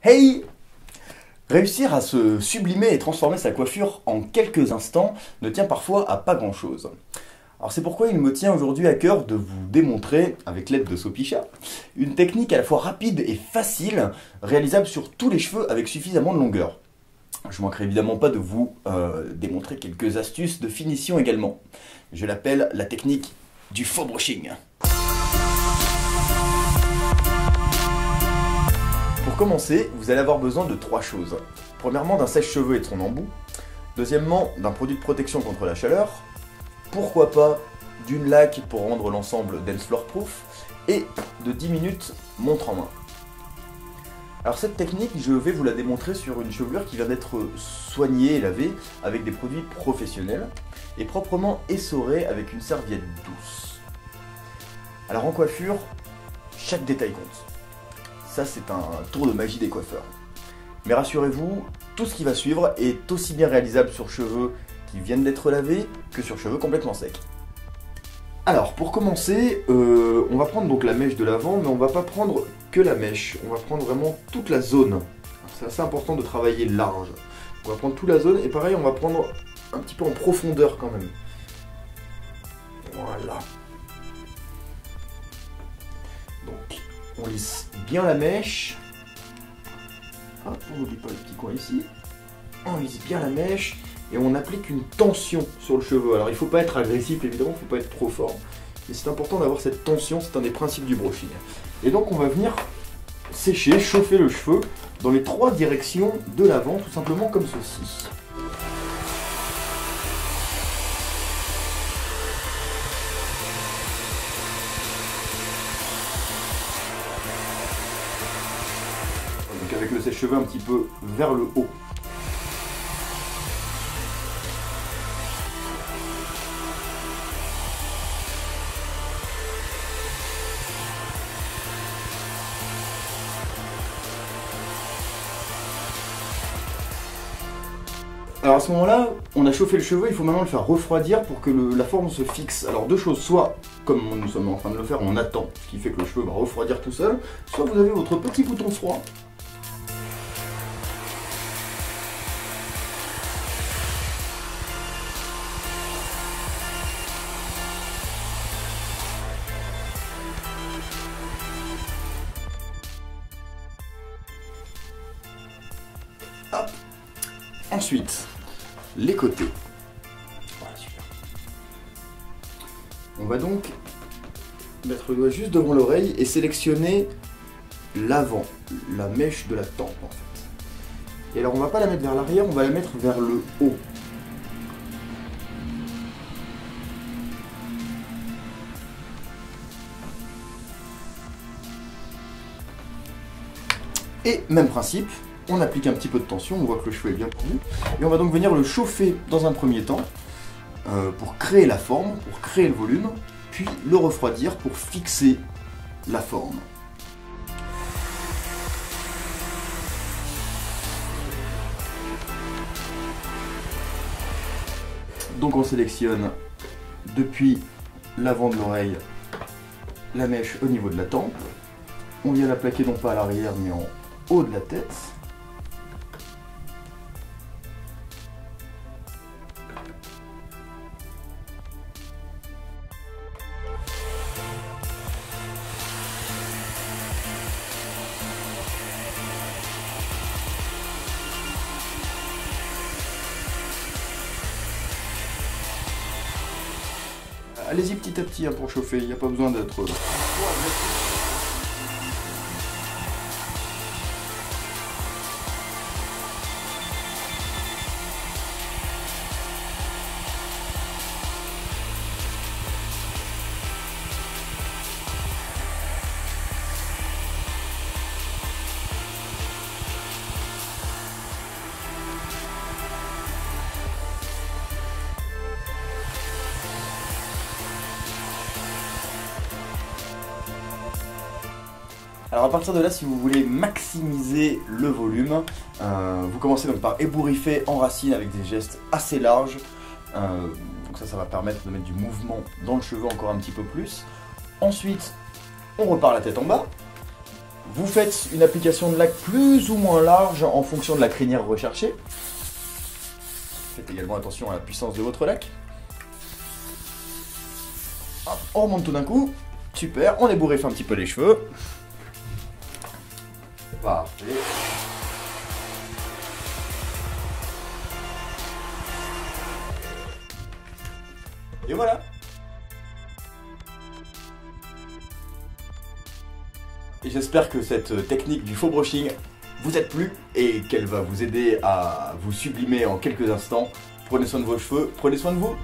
Hey! Réussir à se sublimer et transformer sa coiffure en quelques instants ne tient parfois à pas grand-chose. Alors c'est pourquoi il me tient aujourd'hui à cœur de vous démontrer, avec l'aide de Sopicha, une technique à la fois rapide et facile, réalisable sur tous les cheveux avec suffisamment de longueur. Je manquerai évidemment pas de vous démontrer quelques astuces de finition également. Je l'appelle la technique du faux brushing. Pour commencer, vous allez avoir besoin de trois choses. Premièrement, d'un sèche-cheveux et de son embout. Deuxièmement, d'un produit de protection contre la chaleur. Pourquoi pas d'une laque pour rendre l'ensemble dance floor proof. Et de 10 minutes montre en main. Alors cette technique, je vais vous la démontrer sur une chevelure qui vient d'être soignée et lavée avec des produits professionnels et proprement essorée avec une serviette douce. Alors en coiffure, chaque détail compte. Ça, c'est un tour de magie des coiffeurs. Mais rassurez-vous, tout ce qui va suivre est aussi bien réalisable sur cheveux qui viennent d'être lavés que sur cheveux complètement secs. Alors, pour commencer, on va prendre donc la mèche de l'avant, mais on va pas prendre que la mèche. On va prendre vraiment toute la zone. C'est assez important de travailler large. On va prendre toute la zone, et pareil, on va prendre un petit peu en profondeur quand même. Voilà. Donc, on lisse bien la mèche. Hop, on n'oublie pas le petit coin ici. On lisse bien la mèche et on applique une tension sur le cheveu. Alors il ne faut pas être agressif évidemment, il ne faut pas être trop fort. Mais c'est important d'avoir cette tension, c'est un des principes du brushing. Et donc on va venir sécher, chauffer le cheveu dans les trois directions de l'avant, tout simplement comme ceci. Donc avec le sèche-cheveux un petit peu vers le haut. Alors à ce moment-là, on a chauffé le cheveu, il faut maintenant le faire refroidir pour que la forme se fixe. Alors deux choses, soit comme nous sommes en train de le faire, on attend, ce qui fait que le cheveu va refroidir tout seul, soit vous avez votre petit bouton froid. Hop. Ensuite, les côtés. Voilà, super. On va donc mettre le doigt juste devant l'oreille et sélectionner l'avant, la mèche de la tempe en fait. Et alors on va pas la mettre vers l'arrière, on va la mettre vers le haut. Et même principe, on applique un petit peu de tension, on voit que le cheveu est bien tendu, et on va donc venir le chauffer dans un premier temps pour créer la forme, pour créer le volume, puis le refroidir pour fixer la forme. Donc on sélectionne depuis l'avant de l'oreille la mèche au niveau de la tempe, on vient la plaquer non pas à l'arrière mais en haut de la tête. Allez-y petit à petit hein, pour chauffer, il n'y a pas besoin d'être trop agressif. Alors à partir de là, si vous voulez maximiser le volume, vous commencez donc par ébouriffer en racine avec des gestes assez larges. Donc ça va permettre de mettre du mouvement dans le cheveu encore un petit peu plus. Ensuite, on repart la tête en bas. Vous faites une application de lac plus ou moins large en fonction de la crinière recherchée. Faites également attention à la puissance de votre lac. Hop, on remonte tout d'un coup. Super, on ébouriffe un petit peu les cheveux. Parfait. Et voilà. Et j'espère que cette technique du faux brushing vous a plu et qu'elle va vous aider à vous sublimer en quelques instants. Prenez soin de vos cheveux, prenez soin de vous.